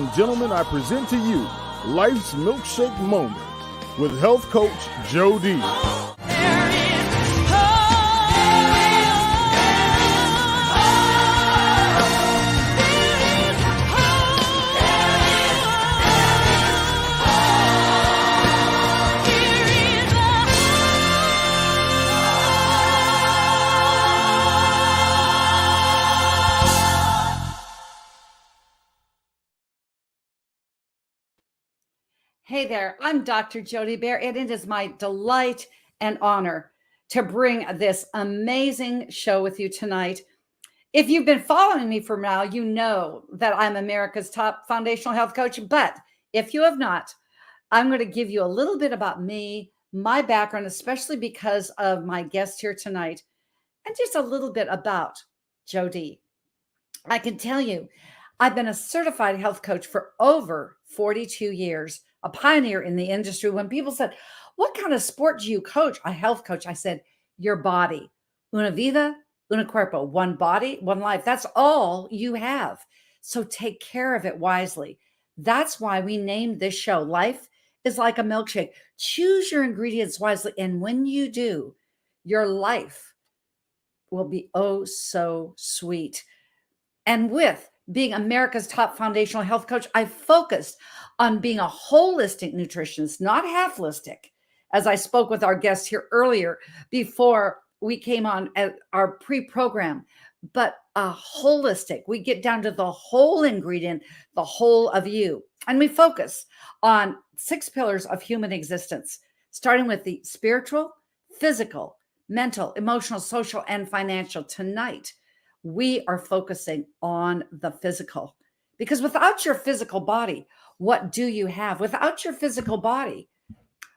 and gentlemen, I present to you Life's Milkshake Moment with health coach Joe D. Hey there, I'm Dr. Jody Bear, and it is my delight and honor to bring this amazing show with you tonight. If you've been following me for now, you know that I'm America's top foundational health coach. But if you have not, I'm going to give you a little bit about me, my background, especially because of my guest here tonight, and just a little bit about Jody. I can tell you, I've been a certified health coach for over 42 years, a pioneer in the industry. When people said, "What kind of sport do you coach?" A health coach. I said, "Your body. Una vida, una cuerpo. One body, one life. That's all you have. So take care of it wisely." That's why we named this show Life is Like a Milkshake. Choose your ingredients wisely. And when you do, your life will be oh so sweet. And with being America's top foundational health coach, I focused on being a holistic nutritionist, not half-listic, as I spoke with our guest here earlier before we came on at our pre-program, but a holistic. We get down to the whole ingredient, the whole of you. And we focus on 6 pillars of human existence, starting with the spiritual, physical, mental, emotional, social, and financial. Tonight, we are focusing on the physical, because without your physical body, what do you have? Without your physical body,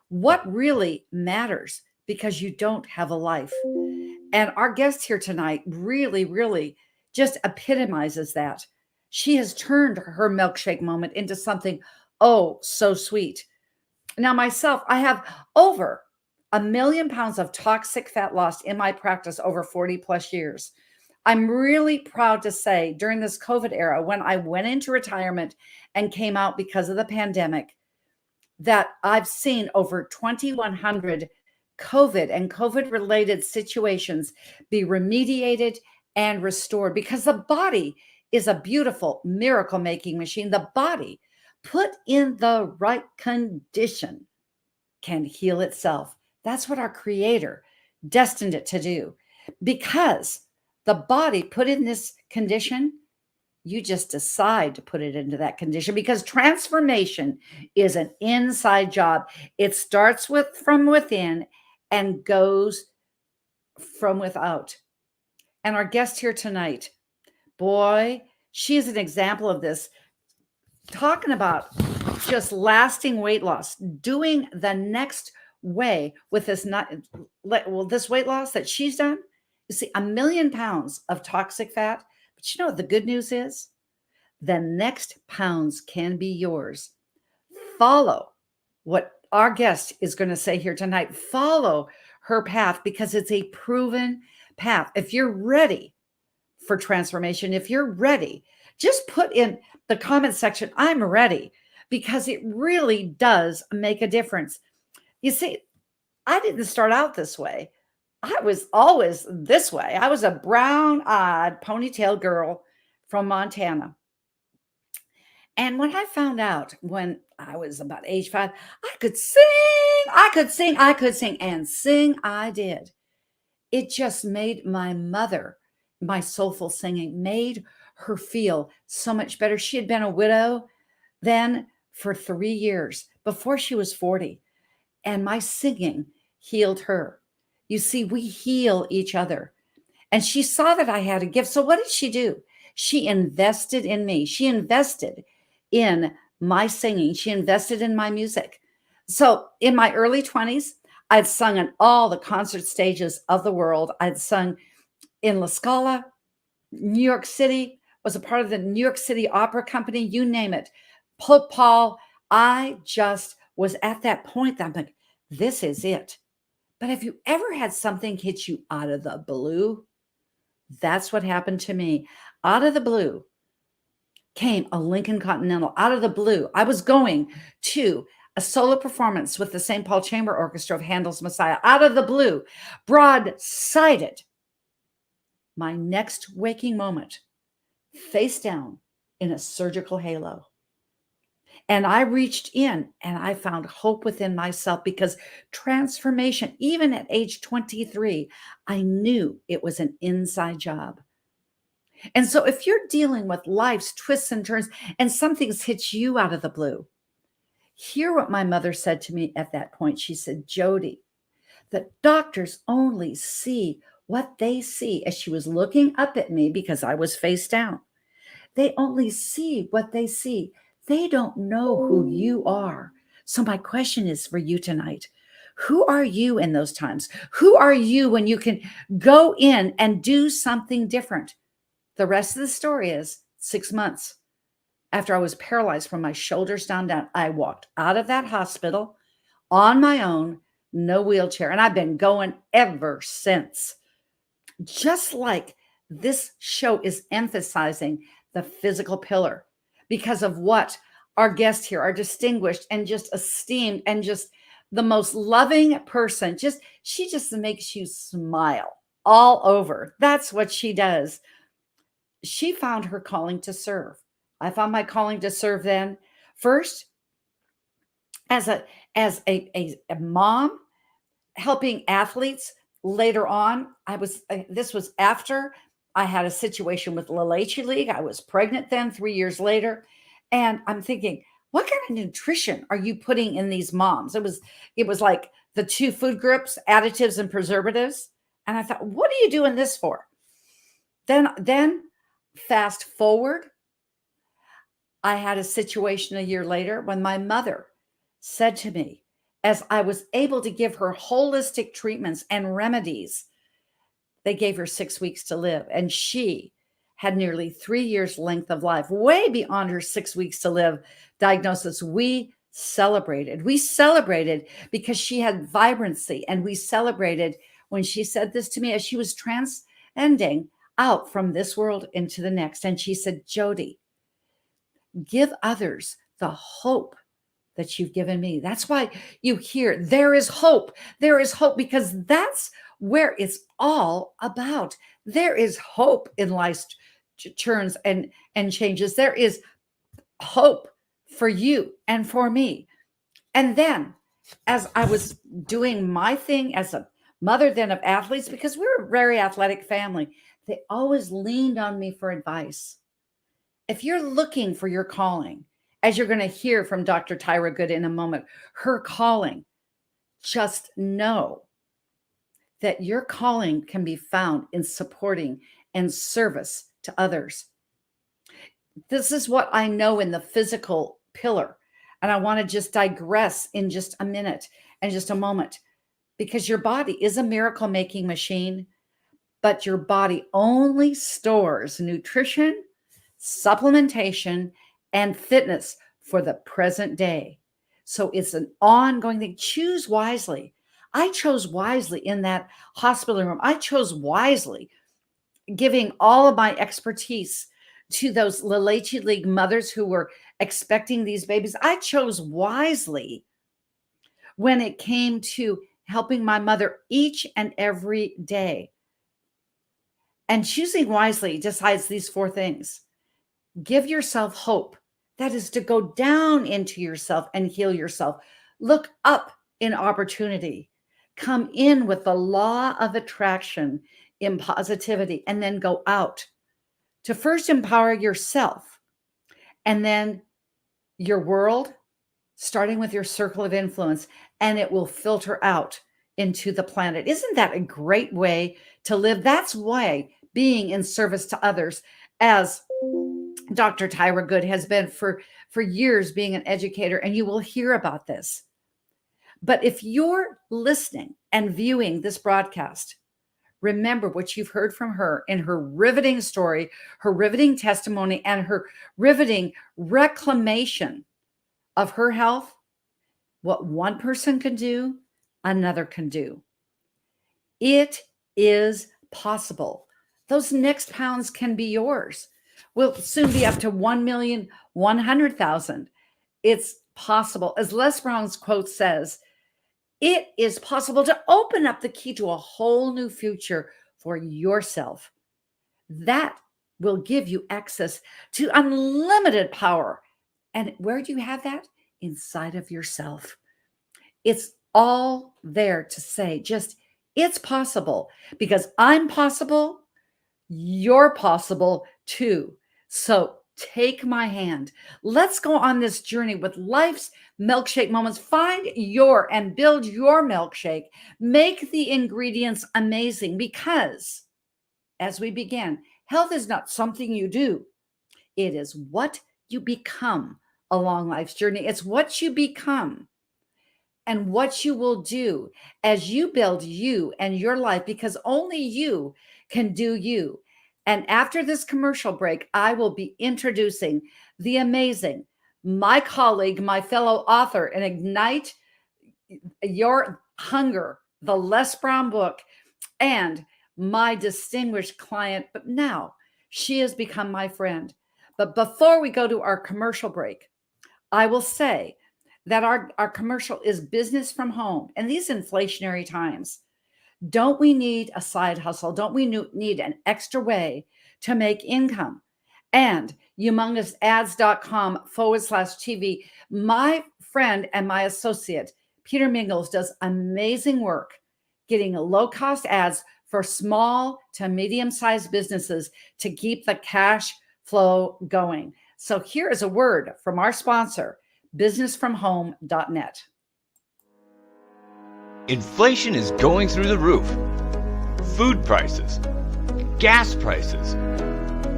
what really matters? Because you don't have a life. And our guest here tonight really, really just epitomizes that. She has turned her milkshake moment into something oh so sweet. Now, myself, I have over 1,000,000 pounds of toxic fat lost in my practice over 40 plus years. I'm really proud to say during this COVID era, when I went into retirement and came out because of the pandemic, that I've seen over 2,100 COVID and COVID related situations be remediated and restored, because the body is a beautiful miracle making machine. The body, put in the right condition, can heal itself. That's what our Creator destined it to do. Because the body put in this condition, you just decide to put it into that condition, because transformation is an inside job. It starts from within and goes from without. And our guest here tonight, boy, she is an example of this, talking about just lasting weight loss, doing the next way with this this weight loss that she's done. You see, 1,000,000 pounds of toxic fat. But you know what the good news is? The next pounds can be yours. Follow what our guest is going to say here tonight. Follow her path, because it's a proven path. If you're ready for transformation, if you're ready, just put in the comment section, "I'm ready," because it really does make a difference. You see, I didn't start out this way. I was always this way. I was a brown-eyed ponytail girl from Montana. And when I found out when I was about age 5, I could sing, and sing I did. It just made my mother, my soulful singing, made her feel so much better. She had been a widow then for 3 years before she was 40. And my singing healed her. You see, we heal each other. And she saw that I had a gift. So what did she do? She invested in me. She invested in my singing. She invested in my music. So in my early 20s, I'd sung on all the concert stages of the world. I'd sung in La Scala, New York City, was a part of the New York City Opera Company, you name it. Pope Paul. I just was at that point that I'm like, this is it. But have you ever had something hit you out of the blue? That's what happened to me. Out of the blue, came a Lincoln Continental out of the blue. I was going to a solo performance with the St. Paul Chamber Orchestra of Handel's Messiah. Out of the blue, broadsided. My next waking moment, face down in a surgical halo. And I reached in and I found hope within myself because transformation, even at age 23, I knew it was an inside job. And so if you're dealing with life's twists and turns and something's hit you out of the blue, hear what my mother said to me at that point. She said, Jody, the doctors only see what they see, as she was looking up at me because I was face down. They only see what they see. They don't know who you are. So my question is for you tonight. Who are you in those times? Who are you when you can go in and do something different? The rest of the story is 6 months after I was paralyzed from my shoulders down, I walked out of that hospital on my own, no wheelchair. And I've been going ever since. Just like this show is emphasizing the physical pillar because of what our guests here are distinguished and just esteemed and just the most loving person. She just makes you smile all over. That's what she does. She found her calling to serve. I found my calling to serve then first as a mom helping athletes. Later on, this was after I had a situation with La Leche League. I was pregnant then 3 years later. And I'm thinking, what kind of nutrition are you putting in these moms? It was like the 2 food groups, additives and preservatives. And I thought, what are you doing this for? Then fast forward, I had a situation a year later when my mother said to me, as I was able to give her holistic treatments and remedies, they gave her 6 weeks to live. And she had nearly 3 years length of life, way beyond her 6 weeks to live diagnosis. We celebrated because she had vibrancy. And we celebrated when she said this to me as she was transcending out from this world into the next. And she said, Jody, give others the hope that you've given me. That's why you hear there is hope. There is hope because that's where it's all about. There is hope in life's turns and changes. There is hope for you and for me. And then as I was doing my thing as a mother then of athletes, because we were a very athletic family, they always leaned on me for advice. If you're looking for your calling, as you're going to hear from Dr. Tyra Good in a moment, her calling, just know that your calling can be found in supporting and service to others. This is what I know in the physical pillar. And I want to just digress in just a minute and just a moment, because your body is a miracle making machine, but your body only stores nutrition, supplementation, and fitness for the present day. So it's an ongoing thing. Choose wisely. I chose wisely in that hospital room. I chose wisely, giving all of my expertise to those La Leche League mothers who were expecting these babies. I chose wisely when it came to helping my mother each and every day. And choosing wisely decides these 4 things. Give yourself hope. That is to go down into yourself and heal yourself. Look up in opportunity. Come in with the law of attraction in positivity, and then go out to first empower yourself and then your world, starting with your circle of influence, and it will filter out into the planet. Isn't that a great way to live? That's why being in service to others, as Dr. Tyra Good has been for years, being an educator, and you will hear about this. But if you're listening and viewing this broadcast, remember what you've heard from her in her riveting story, her riveting testimony, and her riveting reclamation of her health. What one person can do, another can do. It is possible. Those next pounds can be yours. We'll soon be up to 1,100,000. It's possible. As Les Brown's quote says, it is possible to open up the key to a whole new future for yourself. That will give you access to unlimited power. And where do you have that? Inside of yourself. It's all there to say, just it's possible, because I'm possible, you're possible too. So take my hand. Let's go on this journey with life's milkshake moments. Find your and build your milkshake. Make the ingredients amazing, because as we begin, health is not something you do. It is what you become along life's journey. It's what you become and what you will do as you build you and your life, because only you can do you. And after this commercial break, I will be introducing the amazing, my colleague, my fellow author, and Ignite Your Hunger, the Les Brown book, and my distinguished client. But now she has become my friend. But before we go to our commercial break, I will say that our commercial is business from home. And these inflationary times, don't we need a side hustle? Don't we need an extra way to make income? And humongousAds.com/TV. My friend and my associate, Peter Mingles, does amazing work getting low-cost ads for small to medium-sized businesses to keep the cash flow going. So here is a word from our sponsor, businessfromhome.net. Inflation is going through the roof. Food prices, gas prices,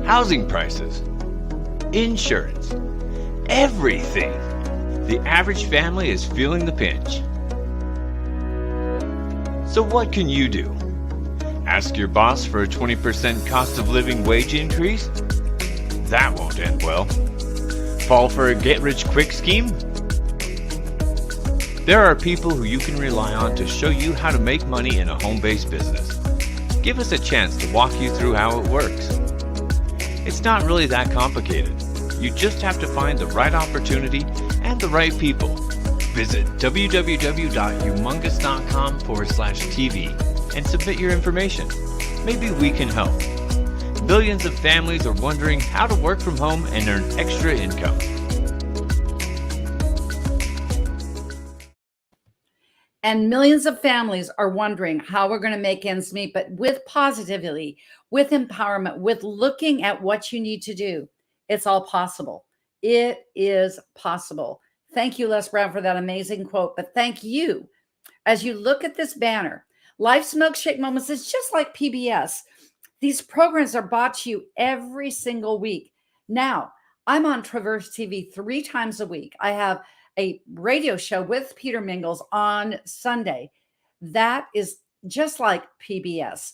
housing prices, insurance, everything. The average family is feeling the pinch. So what can you do? Ask your boss for a 20% cost of living wage increase? That won't end well. Fall for a get-rich-quick scheme? There are people who you can rely on to show you how to make money in a home-based business. Give us a chance to walk you through how it works. It's not really that complicated. You just have to find the right opportunity and the right people. Visit www.humongous.com/TV and submit your information. Maybe we can help. Billions of families are wondering how to work from home and earn extra income. And millions of families are wondering how we're going to make ends meet, but with positivity, with empowerment, with looking at what you need to do, it's all possible. It is possible. Thank you, Les Brown, for that amazing quote. But thank you. As you look at this banner, Life's Milkshake Moments is just like PBS. These programs are brought to you every single week. Now, I'm on Traverse TV 3 times a week. I have a radio show with Peter Mingles on Sunday. That is just like PBS.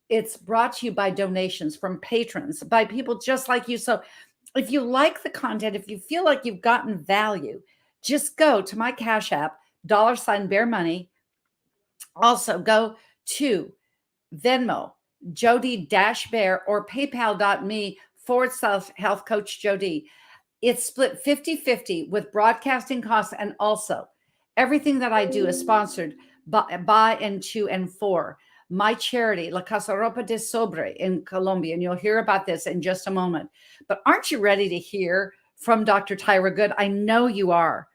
It's brought to you by donations from patrons, by people just like you. So if you like the content, if you feel like you've gotten value, just go to my Cash App, $Bear Money. Also go to Venmo, Jody-Bear, or PayPal.me/Health Coach Jody. It's split 50-50 with broadcasting costs, and also everything that I do is sponsored by and to and for my charity, La Casa Ropa de Sobre in Colombia, and you'll hear about this in just a moment. But aren't you ready to hear from Dr. Tyra Good? I know you are.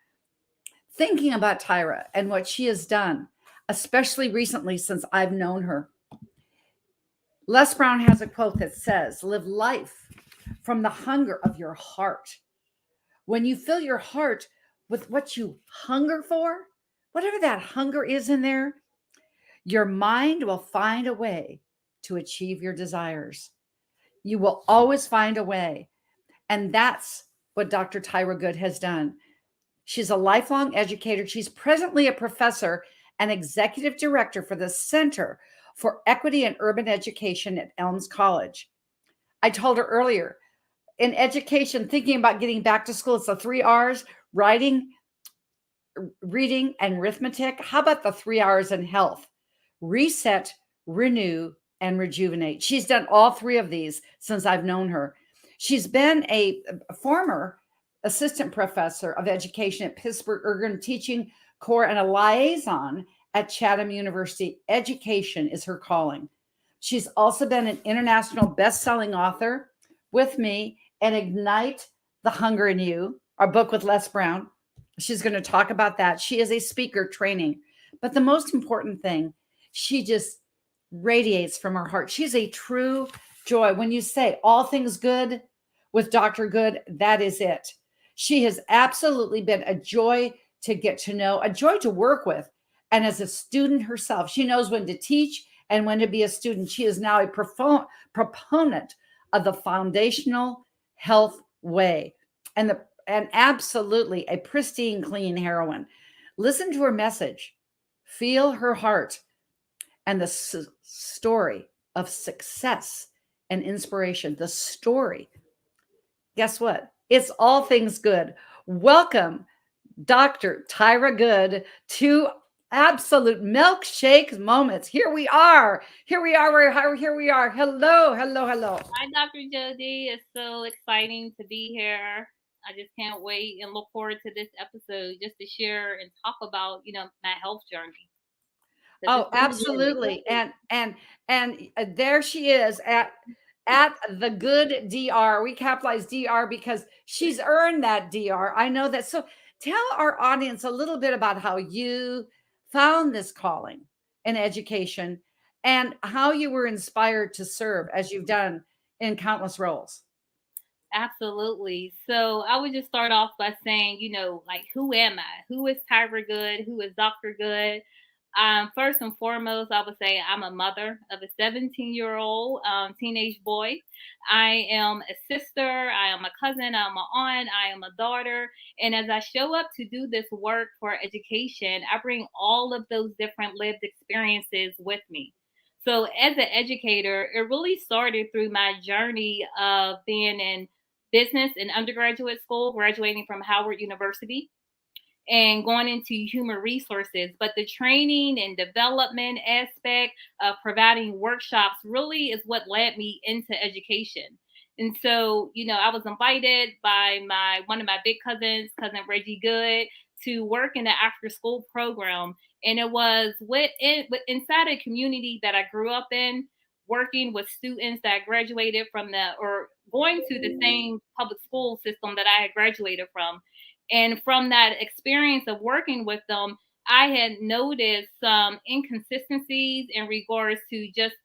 Thinking about Tyra and what she has done, especially recently since I've known her. Les Brown has a quote that says, "Live life from the hunger of your heart." When you fill your heart with what you hunger for, whatever that hunger is in there, your mind will find a way to achieve your desires. You will always find a way. And that's what Dr. Tyra Good has done. She's a lifelong educator. She's presently a professor and executive director for the Center for Equity and Urban Education at Elms College. I told her earlier, in education, thinking about getting back to school, it's the 3 R's: writing, reading, and arithmetic. How about the 3 R's in health? Reset, renew, and rejuvenate. She's done all 3 of these since I've known her. She's been a former assistant professor of education at Pittsburgh Urban Teaching Corps and a liaison at Chatham University. Education is her calling. She's also been an international best-selling author with me and Ignite the Hunger in You, our book with Les Brown. She's going to talk about that. She is a speaker training. But the most important thing, she just radiates from her heart. She's a true joy. When you say all things good with Dr. Good, that is it. She has absolutely been a joy to get to know, a joy to work with. And as a student herself, she knows when to teach and when to be a student. She is now a proponent of the foundational health way and absolutely a pristine, clean heroine. Listen to her message, feel her heart, and the story of success and inspiration. The story. Guess what? It's all things good. Welcome, Dr. Tyra Good, to Absolute Milkshake Moments. Here we are. Here we are. Here we are. Hello, hello, hello. Hi, Dr. Jody. It's so exciting to be here. I just can't wait and look forward to this episode just to share and talk about, my health journey. Oh, absolutely. And there she is at the good DR. We capitalize DR because she's earned that DR. I know that. So tell our audience a little bit about how you found this calling in education and how you were inspired to serve as you've done in countless roles. Absolutely. So I would just start off by saying, who am I? Who is Tyra Good? Who is Dr. Good? First and foremost, I would say I'm a mother of a 17-year-old teenage boy. I am a sister. I am a cousin. I'm an aunt. I am a daughter. And as I show up to do this work for education, I bring all of those different lived experiences with me. So as an educator, it really started through my journey of being in business in undergraduate school, graduating from Howard University and going into human resources. But the training and development aspect of providing workshops really is what led me into education. And so, I was invited by one of my big cousins, cousin Reggie Good, to work in the after school program. And it was inside a community that I grew up in, working with students that graduated from or going to the same public school system that I had graduated from. And from that experience of working with them, I had noticed some inconsistencies in regards to just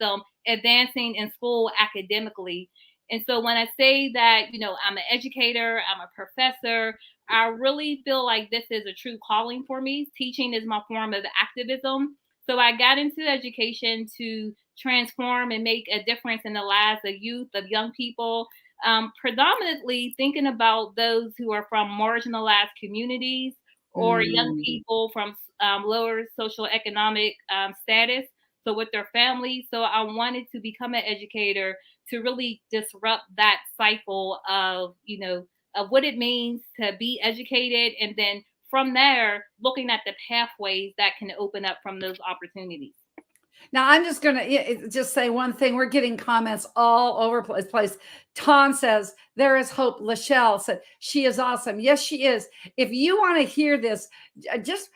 advancing in school academically. And so when I say that, I'm an educator, I'm a professor, I really feel like this is a true calling for me. Teaching is my form of activism. So I got into education to transform and make a difference in the lives of youth, of young people, predominantly thinking about those who are from marginalized communities or young people from lower social economic status. So with their families. So I wanted to become an educator to really disrupt that cycle of, of what it means to be educated. And then from there, looking at the pathways that can open up from those opportunities. Now, I'm just going to just say one thing. We're getting comments all over the place. Tom says, there is hope. Lachelle said, she is awesome. Yes, she is. If you want to hear this, just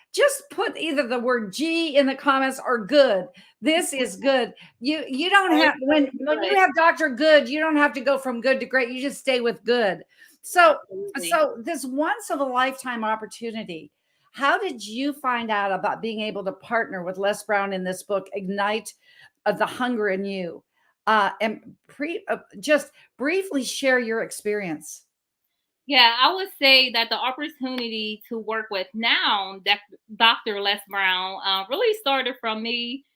put either the word G in the comments or good. This is good. You don't have, when you have Dr. Good, you don't have to go from good to great. You just stay with good. So this once of a lifetime opportunity. How did you find out about being able to partner with Les Brown in this book, Ignite the Hunger in You? Just briefly share your experience. Yeah, I would say that the opportunity to work with now Dr. Les Brown really started from me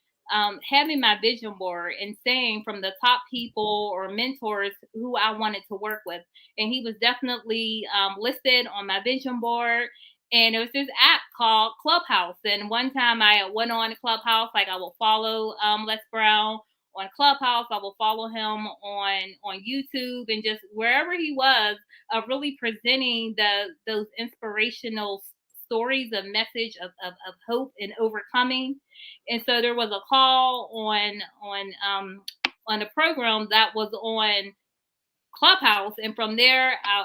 having my vision board and saying from the top people or mentors who I wanted to work with. And he was definitely listed on my vision board. And it was this app called Clubhouse. And one time I went on Clubhouse, like I will follow Les Brown on Clubhouse. I will follow him on YouTube and just wherever he was, really presenting those inspirational stories of message of hope and overcoming. And so there was a call on the program that was on Clubhouse. And from there, I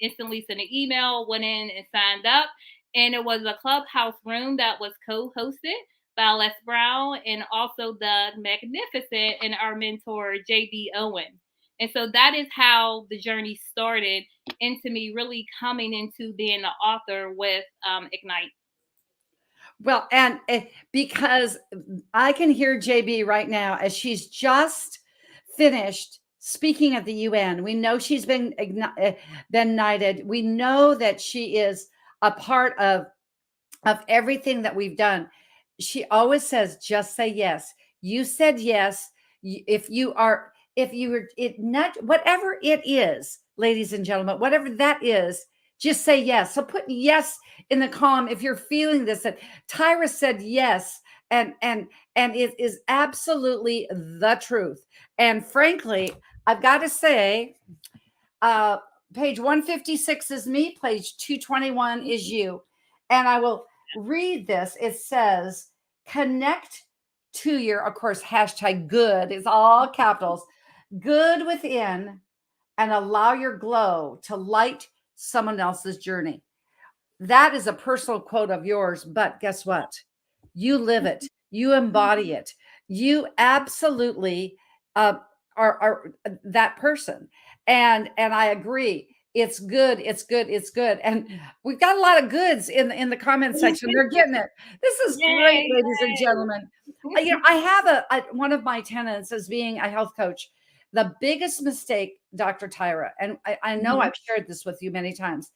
instantly sent an email, went in and signed up. And it was a Clubhouse room that was co-hosted by Les Brown and also the magnificent and our mentor, JB Owen. And so that is how the journey started into me really coming into being the author with Ignite. Well, and because I can hear JB right now as she's just finished speaking at the UN. We know she's been knighted. We know that she is a part of everything that we've done. She always says, just say yes. You said yes. If you were it not whatever it is, ladies and gentlemen, whatever that is, just say yes. So put yes in the column if you're feeling this. That Tyra said yes, and it is absolutely the truth. And frankly, I've got to say, page 156 is me, page 221 is you. And I will read this. It says, connect to your, of course, hashtag good is all capitals, good within, and allow your glow to light someone else's journey. That is a personal quote of yours, but guess what? You live it. You embody it. You absolutely are that person. And I agree. It's good. It's good. It's good. And we've got a lot of goods in the comment section. They're getting it. This is great, ladies and gentlemen. I have one of my tenets as being a health coach. The biggest mistake, Dr. Tyra, and I know I've shared this with you many times.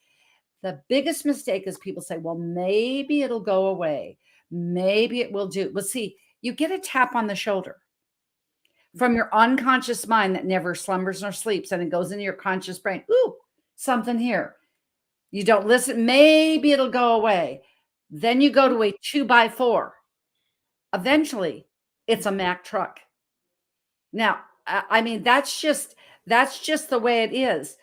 The biggest mistake is people say, well, maybe it'll go away. Maybe it will do. Well, see, you get a tap on the shoulder from your unconscious mind that never slumbers nor sleeps, and it goes into your conscious brain. Ooh, something here. You don't listen. Maybe it'll go away. Then you go to a 2x4. Eventually, it's a Mack truck. Now, I mean, that's just the way it is.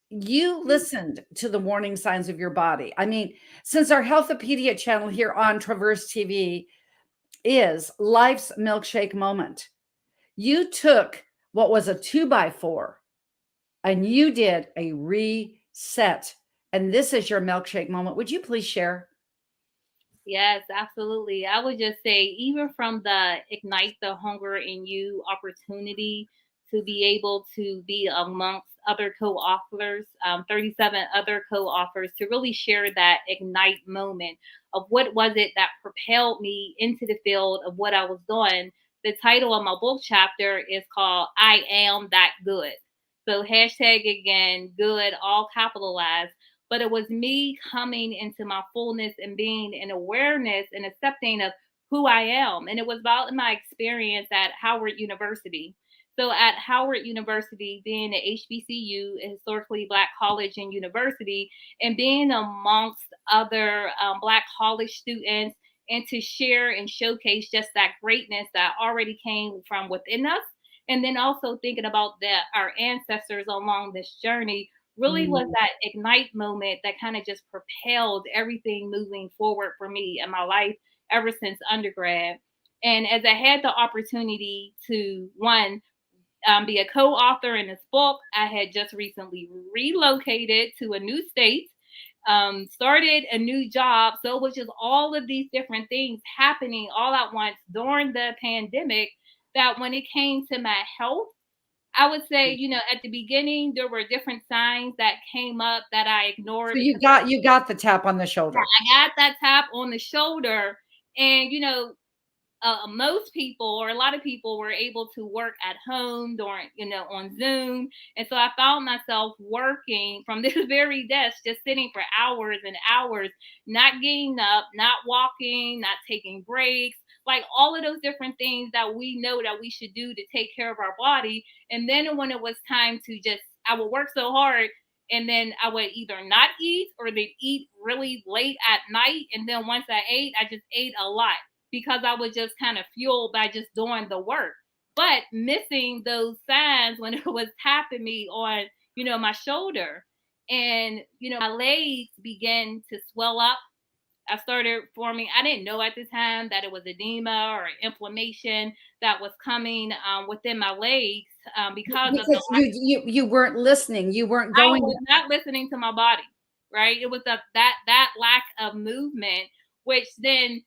You listened to the warning signs of your body. I mean, since our Healthopedia channel here on Traverse TV is Life's Milkshake Moment, you took what was a 2x4 and you did a reset. And this is your milkshake moment. Would you please share? Yes, absolutely. I would just say, even from the Ignite the Hunger in You opportunity to be able to be amongst other co-authors, 37 other co-authors, to really share that Ignite moment of what was it that propelled me into the field of what I was doing. The title of my book chapter is called I Am That Good. So hashtag again, good, all capitalized. But it was me coming into my fullness and being in awareness and accepting of who I am. And it was about my experience at Howard University. So at Howard University, being an HBCU, a historically Black college and university, and being amongst other Black college students, and to share and showcase just that greatness that already came from within us. And then also thinking about our ancestors along this journey really was that Ignite moment that kind of just propelled everything moving forward for me in my life ever since undergrad. And as I had the opportunity to, one, be a co-author in this book, I had just recently relocated to a new state, started a new job. So it was just all of these different things happening all at once during the pandemic, that when it came to my health, I would say, at the beginning, there were different signs that came up that I ignored. So you got the tap on the shoulder. I got that tap on the shoulder. And, most people, or a lot of people, were able to work at home during, on Zoom. And so I found myself working from this very desk, just sitting for hours and hours, not getting up, not walking, not taking breaks, like all of those different things that we know that we should do to take care of our body. And then when it was time to I would work so hard, and then I would either not eat, or they'd eat really late at night. And then once I ate, I just ate a lot, because I was just kind of fueled by just doing the work, but missing those signs when it was tapping me on, my shoulder. And, my legs began to swell up. I started forming. I didn't know at the time that it was edema or inflammation that was coming within my legs because of the. Because you weren't listening. You weren't I going. was not listening to my body, right? It was that lack of movement, which then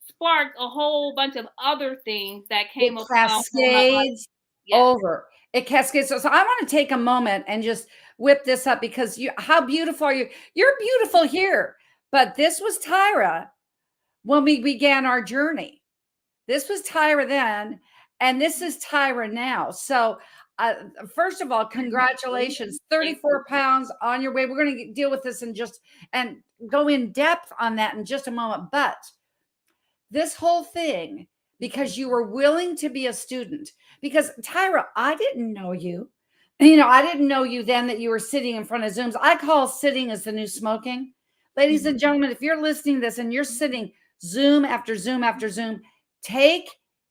sparked a whole bunch of other things that It came about on my body. cascades Yes. over. It cascades. So I want to take a moment and just whip this up because how beautiful are you? You're beautiful here. But this was Tyra when we began our journey. This was Tyra then, and this is Tyra now. So, first of all, congratulations. 34 pounds on your way. We're going to deal with this and go in depth on that in just a moment. But this whole thing, because you were willing to be a student, because Tyra, I didn't know you. I didn't know you then that you were sitting in front of Zooms. I call sitting as the new smoking. Ladies and gentlemen, if you're listening to this and you're sitting Zoom after Zoom after Zoom, take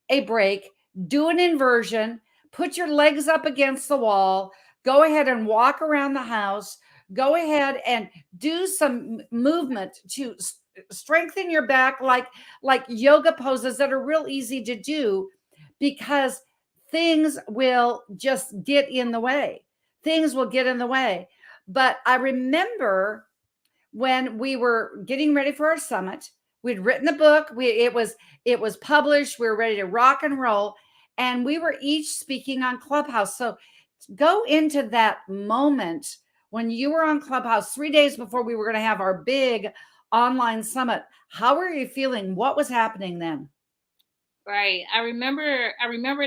a break, do an inversion, put your legs up against the wall, go ahead and walk around the house, go ahead and do some movement to strengthen your back, like yoga poses that are real easy to do, because things will just get in the way. Things will get in the way. But I remember when we were getting ready for our summit, we'd written the book. It was published. We were ready to rock and roll, and we were each speaking on Clubhouse. So go into that moment when you were on Clubhouse 3 days before we were going to have our big online summit. How were you feeling? What was happening then? Right. I remember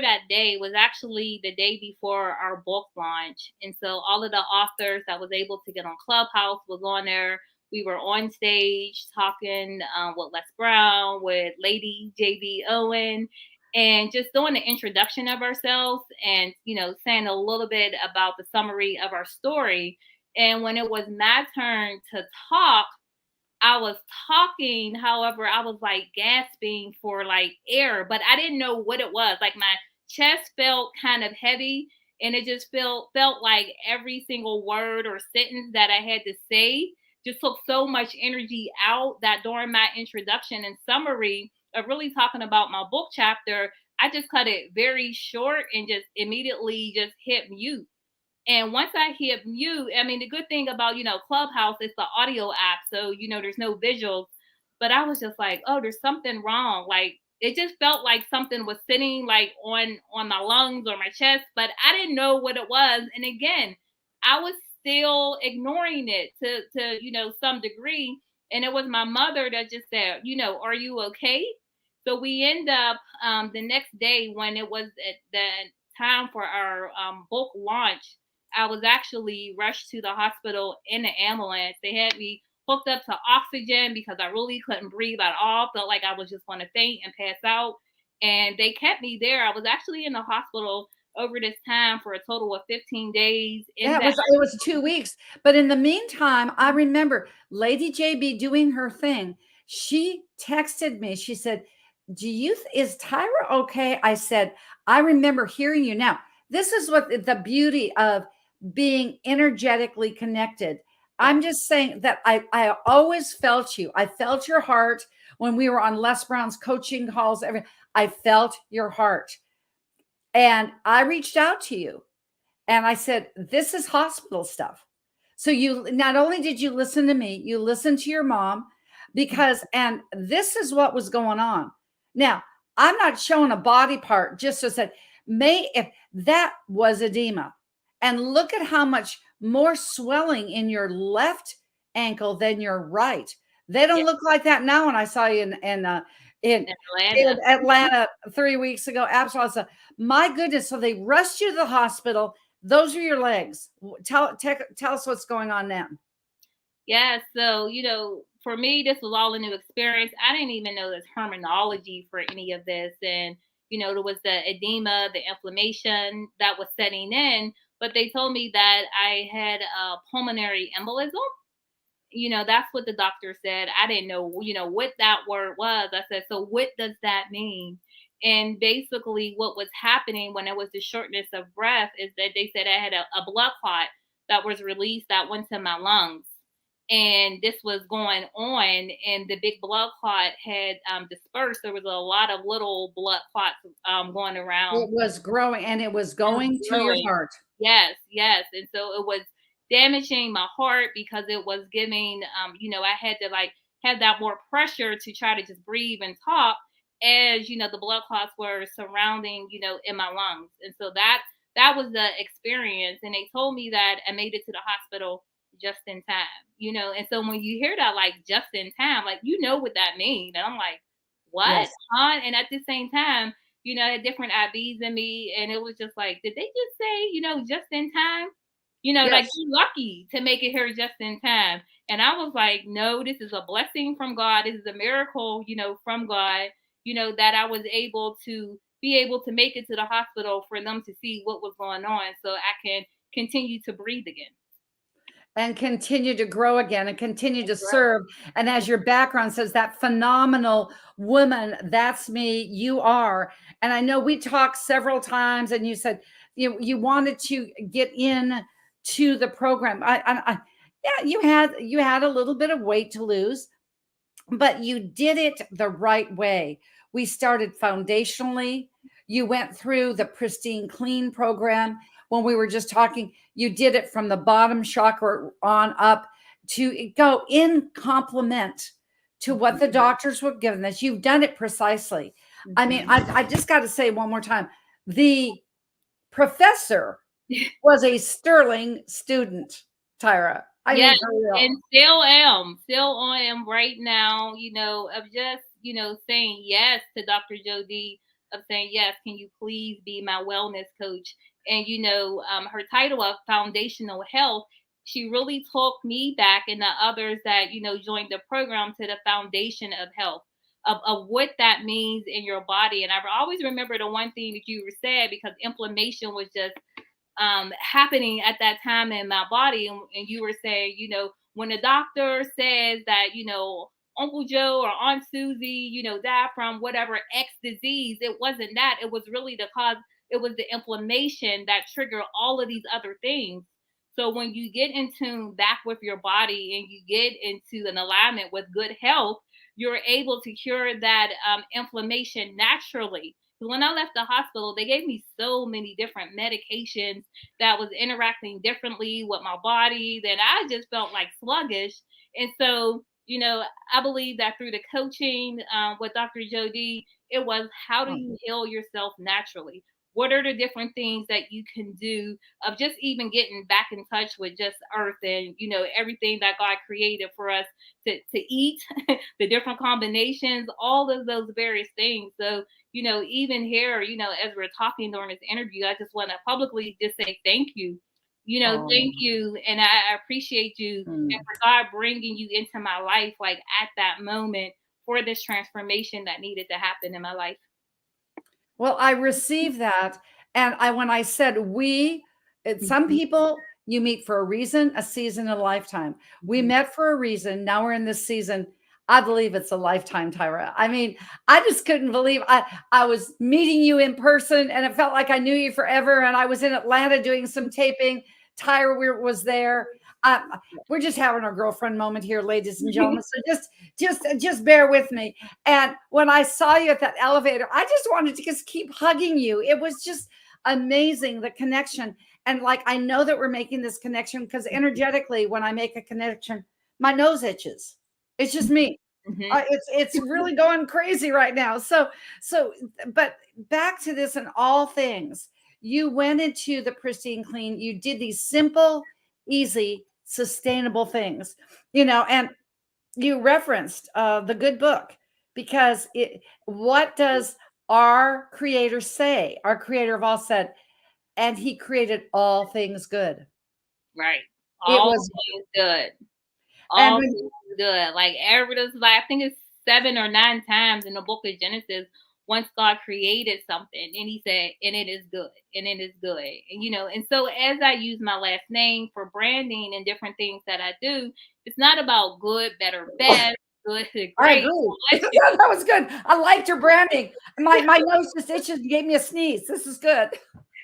that day was actually the day before our book launch. And so all of the authors that was able to get on Clubhouse was on there. We were on stage talking with Les Brown, with Lady JB Owen, and just doing the introduction of ourselves and, saying a little bit about the summary of our story. And when it was my turn to talk, I was talking, however, I was like gasping for like air, but I didn't know what it was. Like my chest felt kind of heavy, and it just felt like every single word or sentence that I had to say just took so much energy out that during my introduction and summary of really talking about my book chapter, I just cut it very short and just immediately just hit mute. And once I hit mute, I mean, the good thing about, Clubhouse is the audio app. So, there's no visuals. But I was just like, oh, there's something wrong. Like, it just felt like something was sitting like on my lungs or my chest, but I didn't know what it was. And again, I was still ignoring it to some degree. And it was my mother that just said, are you okay? So we end up the next day when it was at the time for our book launch. I was actually rushed to the hospital in an ambulance. They had me hooked up to oxygen because I really couldn't breathe at all. Felt like I was just going to faint and pass out. And they kept me there. I was actually in the hospital over this time for a total of 15 days. Yeah, it was 2 weeks. But in the meantime, I remember Lady JB doing her thing. She texted me. She said, is Tyra okay? I said, I remember hearing you. Now, this is what the beauty of being energetically connected. I'm just saying that I always felt you. I felt your heart when we were on Les Brown's coaching calls. I felt your heart. And I reached out to you and I said, this is hospital stuff. So you not only did you listen to me, you listened to your mom and this is what was going on. Now, I'm not showing a body part just to say, if that was edema. And look at how much more swelling in your left ankle than your right. They don't look like that now. When I saw you in Atlanta 3 weeks ago, absolutely. My goodness. So they rushed you to the hospital. Those are your legs. Tell us what's going on now. Yeah. So, for me, this was all a new experience. I didn't even know the terminology for any of this. And, there was the edema, the inflammation that was setting in. But they told me that I had a pulmonary embolism. That's what the doctor said. I didn't know, what that word was. I said, so what does that mean? And basically what was happening when it was the shortness of breath is that they said I had a blood clot that was released that went to my lungs. and this was going on, and the big blood clot had dispersed. There was a lot of little blood clots going around. It was growing, and it was It was going to your growing. heart. Yes, yes. And so it was damaging my heart because it was giving, I had to like have that more pressure to try to just breathe and talk as, the blood clots were surrounding, in my lungs. And so that was the experience. And they told me that I made it to the hospital just in time, And so when you hear that, like just in time, like, what that means. And I'm like, what? Yes. Huh? And at the same time, I had different IVs in me, and it was just like, did they just say, just in time? Like Yes. you're lucky to make it here just in time. And I was like, no, this is a blessing from God. This is a miracle, from God, that I was able to make it to the hospital for them to see what was going on so I can continue to breathe again. And continue to grow again and continue to serve. And as your background says, that phenomenal woman, that's me, you are. And I know we talked several times and you said you wanted to get in to the program. Yeah, you had a little bit of weight to lose, but you did it the right way. We started foundationally. You went through the Pristine Clean program. When we were just talking, you did it from the bottom chakra on up to go in complement to what the doctors were giving us. You've done it precisely. I mean, I just got to say one more time, the professor was a sterling student, Tyra. I mean, Yes, for real. and still am right now, of just, saying yes to Dr. Jody, of saying, yes, can you please be my wellness coach? And, her title of foundational health, she really took me back and the others that, joined the program to the foundation of health. Of what that means in your body. And I always remember the one thing that you said, because inflammation was just happening at that time in my body. And you were saying, when the doctor says that, Uncle Joe or Aunt Susie, died from whatever X disease, it wasn't that. It was really the cause. It was the inflammation that triggered all of these other things. So when you get in tune back with your body and you get into an alignment with good health, you're able to cure that inflammation naturally. When I left the hospital, they gave me so many different medications that was interacting differently with my body that I just felt like sluggish. And so, I believe that through the coaching with Dr. Jody, it was, how do you heal yourself naturally? What are the different things that you can do of just even getting back in touch with just earth and, everything that God created for us to eat, the different combinations, all of those various things. So, even here, as we're talking during this interview, I just want to publicly just say thank you. Thank you. And I appreciate you and for God bringing you into my life, like at that moment for this transformation that needed to happen in my life. Well, I received that. And when I said some people you meet for a reason, a season, a lifetime. We met for a reason. Now we're in this season. I believe it's a lifetime, Tyra. I mean, I just couldn't believe I was meeting you in person and it felt like I knew you forever. And I was in Atlanta doing some taping. Tyra was there. We're just having our girlfriend moment here, ladies and gentlemen. So just bear with me. And when I saw you at that elevator, I just wanted to just keep hugging you. It was just amazing, the connection. And like, I know that we're making this connection because energetically, when I make a connection, my nose itches. It's just me. It's really going crazy right now. But back to this and all things. You went into the Pristine Clean. You did these simple, easy, sustainable things, and you referenced the good book because what does our creator say? Our creator of all said, and he created all things good. Right. All things good. All things good. Like I think it's 7 or 9 times in the book of Genesis, once God created something and he said, and it is good, and it is good. And, and so as I use my last name for branding and different things that I do, it's not about good, better, best, good, great. I agree. That was good. I liked your branding. My nose just itches and gave me a sneeze. This is good.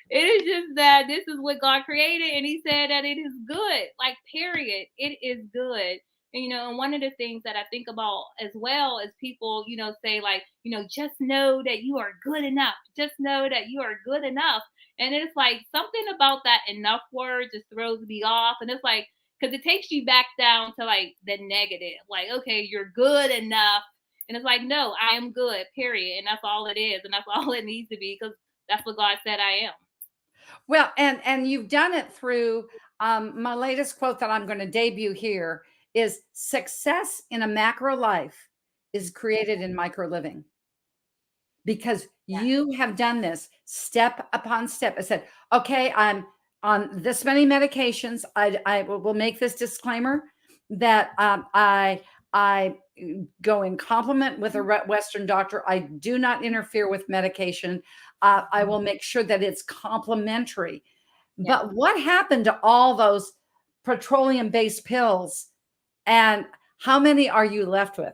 It is just that this is what God created, and he said that it is good, like, period. It is good. And, and one of the things that I think about as well is people, say like, just know that you are good enough. Just know that you are good enough. And it's like something about that enough word just throws me off. And it's like, because it takes you back down to like the negative, like, okay, you're good enough. And it's like, no, I am good, period. And that's all it is. And that's all it needs to be, because that's what God said I am. Well, and you've done it through my latest quote that I'm going to debut here is success in a macro life is created in micro living. Because you have done this step upon step. I said, okay, I'm on this many medications. I will make this disclaimer that I go in complement with a Western doctor. I do not interfere with medication. I will make sure that it's complementary. Yeah. But what happened to all those petroleum-based pills? And how many are you left with?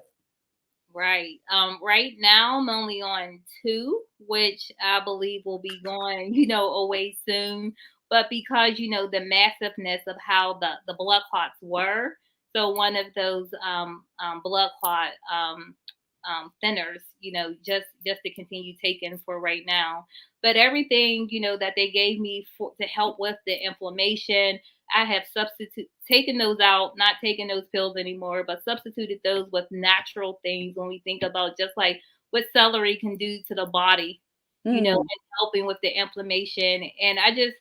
Right. Right now I'm only on 2, which I believe will be going, away soon. But because, the massiveness of how the blood clots were, so one of those blood clot thinners, just to continue taking for right now. But everything, that they gave me to help with the inflammation, I have taken those out, not taking those pills anymore, but substituted those with natural things when we think about just like what celery can do to the body, and helping with the inflammation. And I just,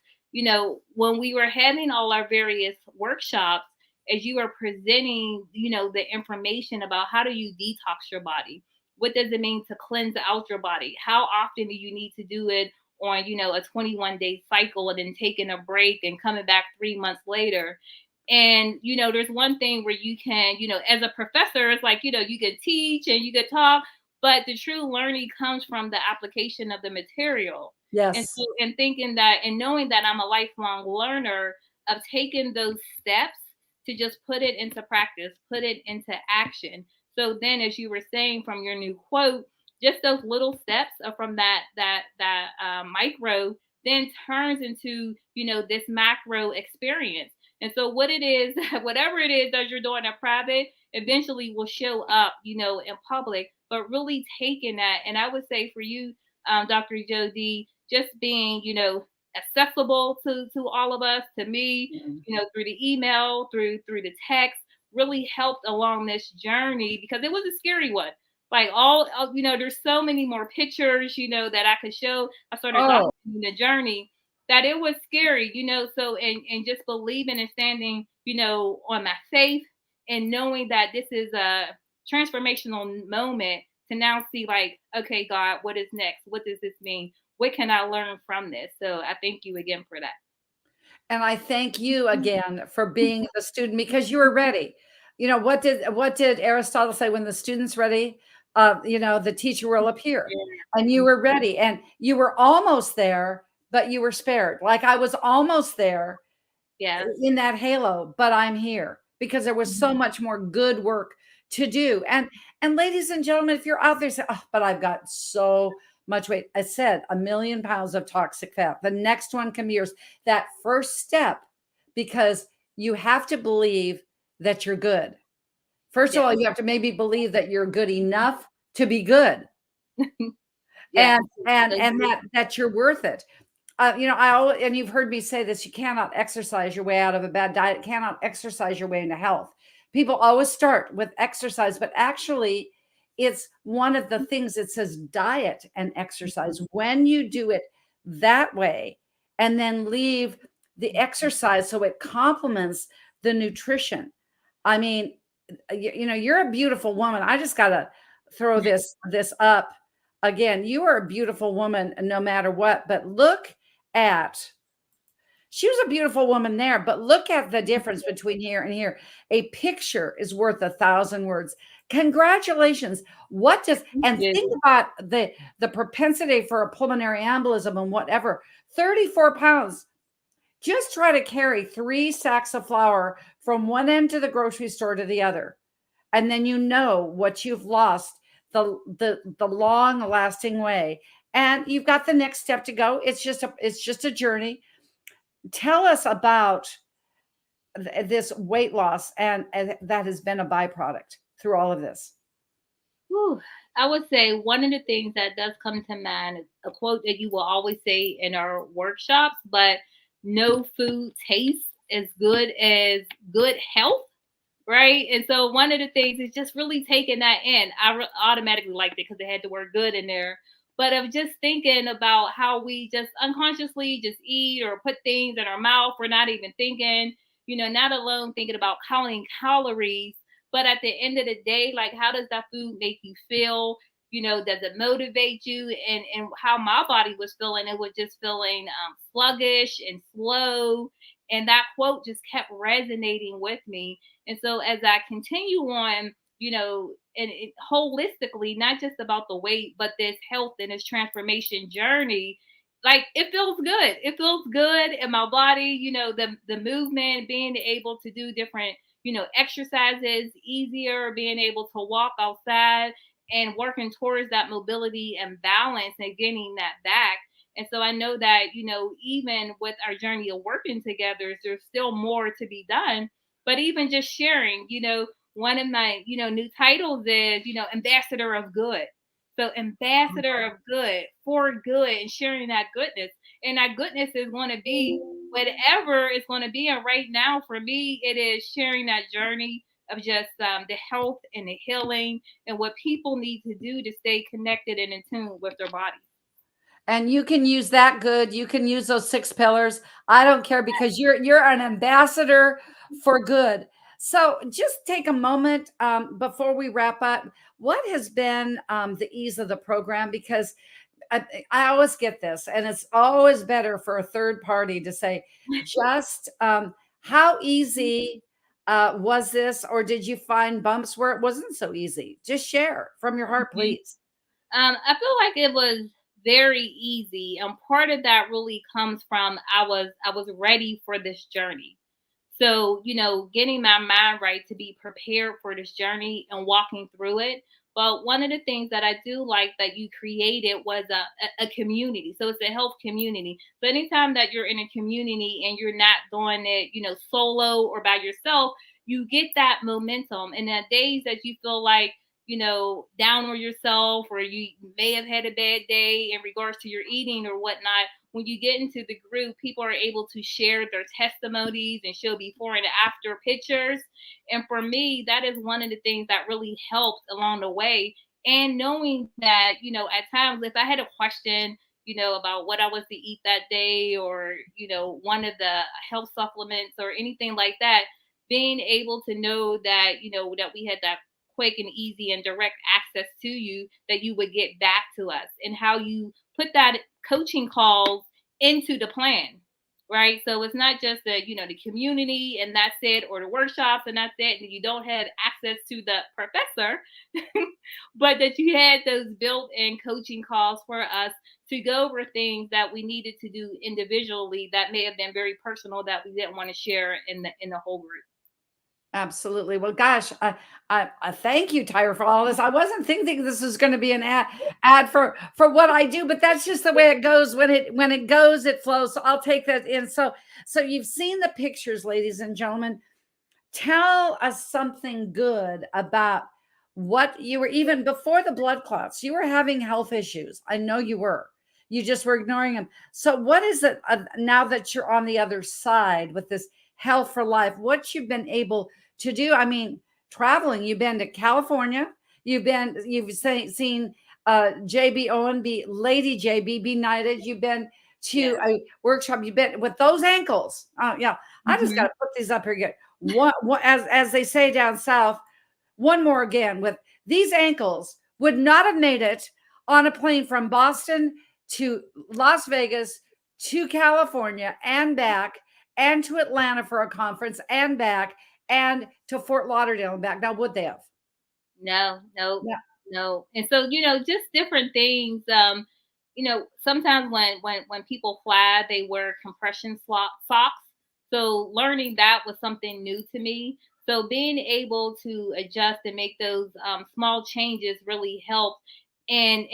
when we were having all our various workshops, as you are presenting, the information about how do you detox your body? What does it mean to cleanse out your body? How often do you need to do it on, a 21-day cycle, and then taking a break and coming back 3 months later? And, there's one thing where you can, as a professor, it's like, you can teach and you can talk, but the true learning comes from the application of the material. Yes. And so, and thinking that, and knowing that I'm a lifelong learner, of taking those steps to just put it into practice, put it into action. So then, as you were saying from your new quote, just those little steps from that micro then turns into, this macro experience. And so what it is, whatever it is that you're doing in private, eventually will show up, in public. But really taking that, and I would say for you, Dr. Jody, just being, accessible to all of us, to me, through the email, through the text, really helped along this journey, because it was a scary one. Like there's so many more pictures, that I could show. I started documenting the journey, that it was scary, so, and just believing and standing, on my faith, and knowing that this is a transformational moment to now see like, okay, God, what is next? What does this mean? What can I learn from this? So I thank you again for that. And I thank you again for being the student, because you were ready. What did Aristotle say? When the student's ready, the teacher will appear. And you were ready, and you were almost there, but you were spared. Like I was almost there, in that halo, but I'm here because there was so much more good work to do. And ladies and gentlemen, if you're out there saying, oh, but I've got so much weight. I said 1 million pounds of toxic fat. The next one can be yours. That first step, because you have to believe that you're good. First of all, you have to maybe believe that you're good enough to be good. And that you're worth it. And you've heard me say this, you cannot exercise your way out of a bad diet, cannot exercise your way into health. People always start with exercise, but actually it's one of the things that says diet and exercise. When you do it that way and then leave the exercise so it complements the nutrition. I mean, you're a beautiful woman. I just got to throw this up again. You are a beautiful woman no matter what, but look at, she was a beautiful woman there, but look at the difference between here and here. A picture is worth 1,000 words. Congratulations. Think about the propensity for a pulmonary embolism and whatever, 34 pounds. Just try to carry 3 sacks of flour from one end of the grocery store to the other. And then what you've lost the long lasting way. And you've got the next step to go. It's just a journey. Tell us about this weight loss, and that has been a byproduct through all of this? Whew. I would say one of the things that does come to mind is a quote that you will always say in our workshops, but no food tastes as good as good health, right? And so one of the things is just really taking that in. Automatically liked it because it had the word good in there. But of just thinking about how we just unconsciously just eat or put things in our mouth, we're not even thinking, not alone thinking about counting calories, but at the end of the day, like how does that food make you feel? Does it motivate you? And how my body was feeling, it was just feeling sluggish and slow. And that quote just kept resonating with me. And so as I continue on, and holistically, not just about the weight, but this health and this transformation journey, like it feels good. It feels good in my body, the movement, being able to do different, exercises easier, being able to walk outside and working towards that mobility and balance and getting that back. And so I know that, even with our journey of working together, there's still more to be done. But even just sharing, one of my, new titles is, ambassador of good. So ambassador of good, for good, and sharing that goodness. And that goodness is going to be whatever it's going to be. And right now, for me, it is sharing that journey of just the health and the healing and what people need to do to stay connected and in tune with their bodies. And you can use that good. You can use those 6 pillars. I don't care, because you're an ambassador for good. So just take a moment before we wrap up. What has been the ease of the program? Because I always get this, and it's always better for a third party to say, just how easy was this, or did you find bumps where it wasn't so easy? Just share from your heart, please. I feel like it was very easy, and part of that really comes from I was ready for this journey. So, getting my mind right to be prepared for this journey and walking through it. But one of the things that I do like that you created was a community. So it's a health community. So anytime that you're in a community and you're not doing it, solo or by yourself, you get that momentum. And the days that you feel like, down on yourself, or you may have had a bad day in regards to your eating or whatnot, when you get into the group, people are able to share their testimonies and show before and after pictures. And for me, that is one of the things that really helped along the way. And knowing that, at times, if I had a question, about what I was to eat that day, or, one of the health supplements or anything like that, being able to know that, that we had that quick and easy and direct access to you, that you would get back to us, and how you put that coaching calls into the plan, right? So it's not just the community and that's it, or the workshops and that's it, and you don't have access to the professor, but that you had those built-in coaching calls for us to go over things that we needed to do individually that may have been very personal that we didn't want to share in the whole group. Absolutely. Well, gosh, I thank you, Tyra, for all this. I wasn't thinking this was going to be an ad for what I do, but that's just the way it goes. When it goes, it flows. So I'll take that in. So you've seen the pictures, ladies and gentlemen. Tell us something good about what you were, even before the blood clots. You were having health issues. I know you were. You just were ignoring them. So what is it now that you're on the other side with this health for life? What you've been able to do? I mean, traveling. You've been to California. You've seen JB Owen be Lady JB be knighted. You've been to a workshop. You've been with those ankles. Yeah, I just got to put these up here again. What as they say down south. One more again. With these ankles, would not have made it on a plane from Boston to Las Vegas to California and back, and to Atlanta for a conference and back, and to Fort Lauderdale and back. Now, would they have? No. Yeah. No. And so, just different things. Sometimes when people fly, they wear compression socks. So learning that was something new to me. So being able to adjust and make those small changes really helped. And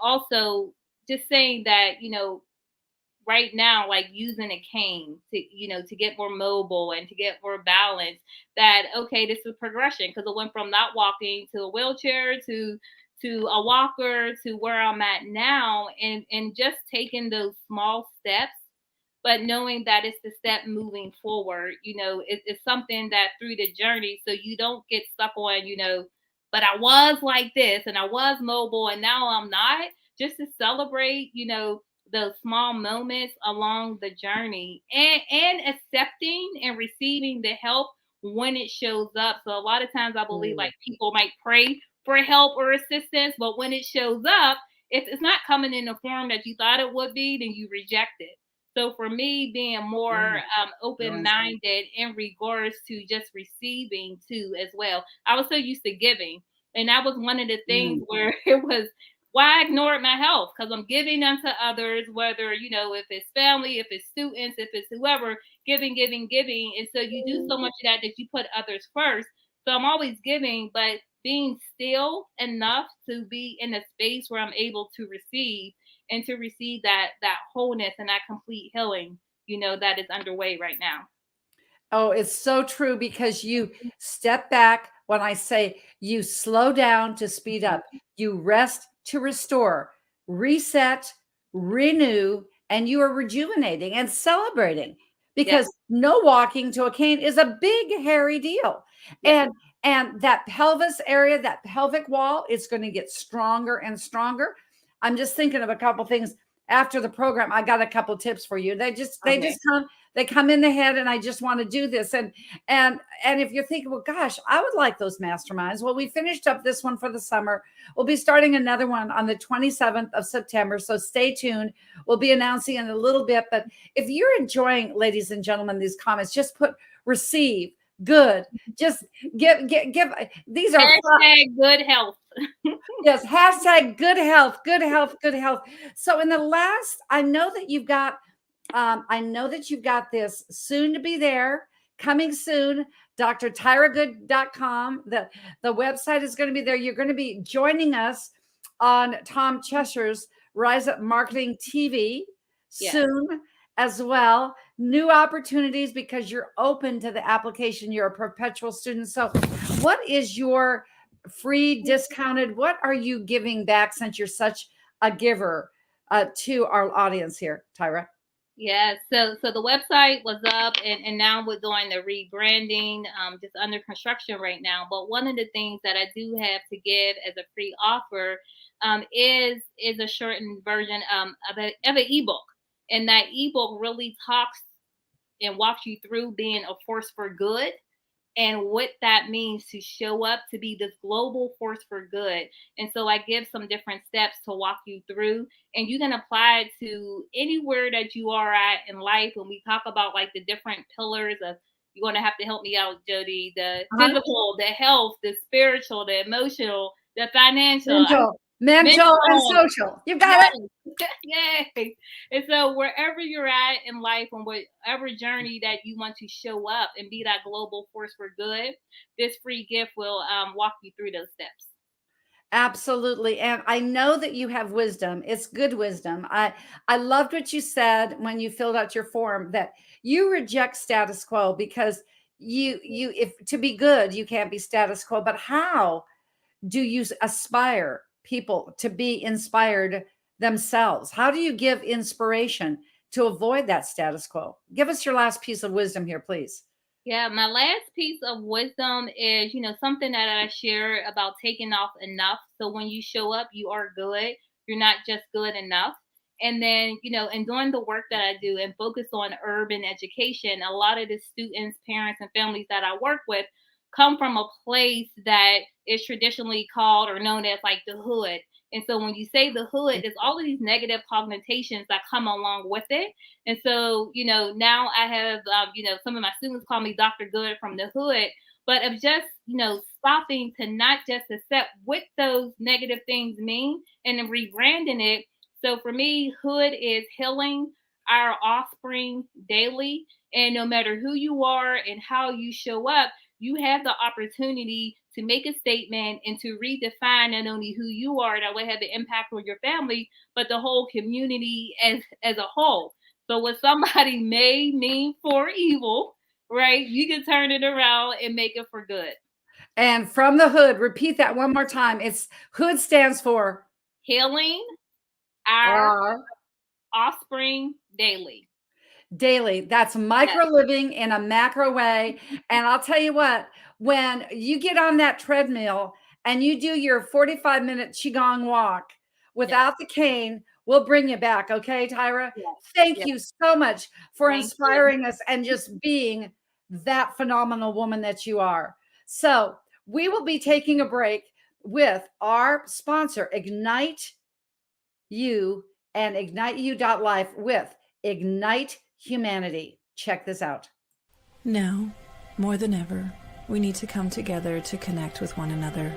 also just saying that, right now, like using a cane to get more mobile and to get more balance, that, okay, this is progression, because it went from not walking to a wheelchair to a walker to where I'm at now, and just taking those small steps, but knowing that it's the step moving forward. It's something that through the journey, so you don't get stuck on, but I was like this and I was mobile and now I'm not. Just to celebrate, those small moments along the journey, and accepting and receiving the help when it shows up. So a lot of times I believe, like, people might pray for help or assistance, but when it shows up, if it's not coming in the form that you thought it would be, then you reject it. So for me, being more open-minded in regards to just receiving too as well. I was so used to giving, and that was one of the things where it was why I ignored my health, because I'm giving unto others, whether, if it's family, if it's students, if it's whoever, giving, giving, giving. And so you do so much of that you put others first. So I'm always giving, but being still enough to be in a space where I'm able to receive, and to receive that wholeness and that complete healing, that is underway right now. Oh, it's so true, because you step back when I say you slow down to speed up, you rest to restore, reset, renew, and you are rejuvenating and celebrating, because no walking to a cane is a big, hairy deal. And that pelvis area, that pelvic wall, is going to get stronger and stronger. I'm just thinking of a couple things after the program. I got a couple tips for you. They come in the head, and I just want to do this. And if you're thinking, well, gosh, I would like those masterminds. Well, we finished up this one for the summer. We'll be starting another one on the 27th of September. So stay tuned. We'll be announcing in a little bit. But if you're enjoying, ladies and gentlemen, these comments, just put receive, good. Just give. These are good health. Yes, hashtag good health, good health, good health. So in the last, I know that you've got this soon to be there, coming soon, drtyragood.com. The website is going to be there. You're going to be joining us on Tom Cheshire's Rise Up Marketing TV soon as well. New opportunities, because you're open to the application. You're a perpetual student. So what is your free, discounted, what are you giving back, since you're such a giver to our audience here, Tyra? Yeah, so the website was up, and now we're doing the rebranding, just under construction right now. But one of the things that I do have to give as a free offer is a shortened version of an ebook, and that ebook really talks and walks you through being a force for good, and what that means to show up to be this global force for good. And so I give some different steps to walk you through, and you can apply it to anywhere that you are at in life. When we talk about, like, the different pillars of, you're going to have to help me out, Jody, the physical, the health, the spiritual, the emotional, the financial, mental and social. You got it. Yay. And so wherever you're at in life, and whatever journey that you want to show up and be that global force for good, this free gift will walk you through those steps. Absolutely. And I know that you have wisdom. It's good wisdom. I loved what you said when you filled out your form, that you reject status quo, because if to be good, you can't be status quo. But how do you aspire people to be inspired themselves? How do you give inspiration to avoid that status quo? Give us your last piece of wisdom here, please. Yeah, my last piece of wisdom is, something that I share about taking off enough. So when you show up, you are good. You're not just good enough. And then, and doing the work that I do and focus on urban education, a lot of the students, parents, and families that I work with come from a place that is traditionally called or known as, like, the hood. And so when you say the hood, there's all of these negative connotations that come along with it. And so, now I have, some of my students call me Dr. Good from the hood, but of just, stopping to not just accept what those negative things mean, and then rebranding it. So for me, hood is healing our offspring daily. And no matter who you are and how you show up, you have the opportunity to make a statement and to redefine not only who you are, that will have an impact on your family, but the whole community as a whole. So what somebody may mean for evil, right? You can turn it around and make it for good. And from the hood, repeat that one more time. It's hood stands for Healing our offspring daily. Daily. That's micro living in a macro way. And I'll tell you what, when you get on that treadmill and you do your 45-minute Qigong walk without the cane, we'll bring you back. Okay, Tyra? Thank you so much for inspiring us and just being that phenomenal woman that you are. So we will be taking a break with our sponsor, Ignite You and IgniteYou.life with Ignite Humanity. Check this out. Now, more than ever, we need to come together to connect with one another.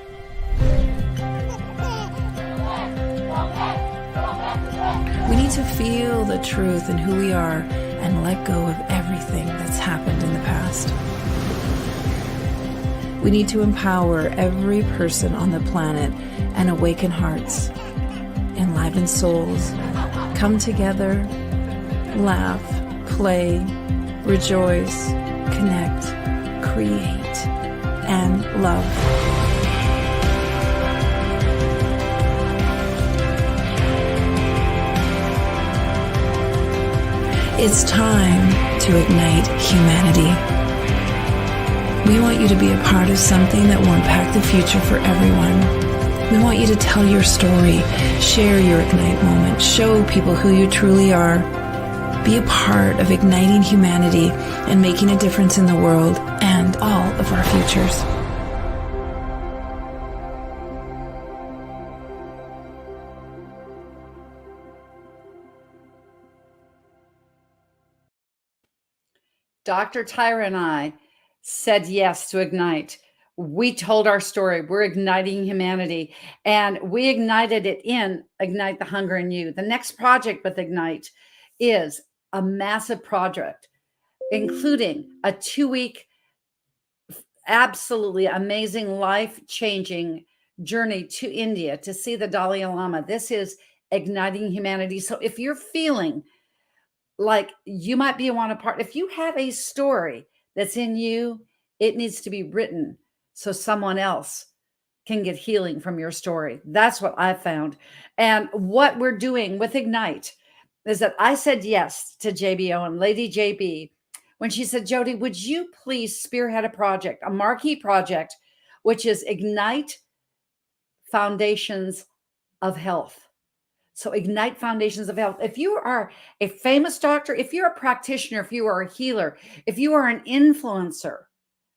We need to feel the truth in who we are and let go of everything that's happened in the past. We need to empower every person on the planet and awaken hearts, enliven souls, come together, laugh, play, rejoice, connect, create, and love. It's time to ignite humanity. We want you to be a part of something that will impact the future for everyone. We want you to tell your story, share your Ignite moment, show people who you truly are. Be a part of igniting humanity and making a difference in the world and all of our futures. Dr. Tyra and I said yes to Ignite. We told our story. We're igniting humanity, and we ignited it in Ignite the Hunger in You. The next project with Ignite is a massive project, including a 2-week, absolutely amazing, life-changing journey to India to see the Dalai Lama. This is igniting humanity. So if you're feeling like you might be a part, if you have a story that's in you, it needs to be written so someone else can get healing from your story. That's what I found. And what we're doing with Ignite is that I said yes to JBO and Lady JB when she said, Jody, would you please spearhead a project, a marquee project, which is Ignite Foundations of Health. So Ignite Foundations of Health. If you are a famous doctor, if you're a practitioner, if you are a healer, if you are an influencer,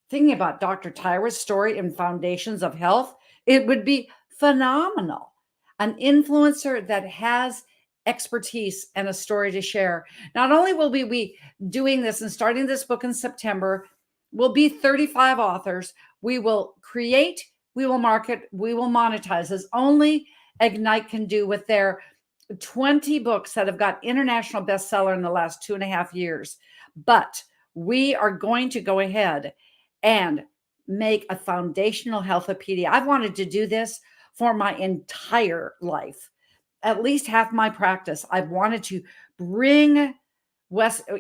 thinking about Dr. Tyra's story in Foundations of Health, it would be phenomenal. An influencer that has expertise and a story to share. Not only will we be doing this and starting this book in September, we'll be 35 authors. We will create, we will market, we will monetize as only Ignite can do with their 20 books that have got international bestseller in the last 2.5 years. But we are going to go ahead and make a foundational healthopedia. I've wanted to do this for my entire life. At least half my practice, I've wanted to bring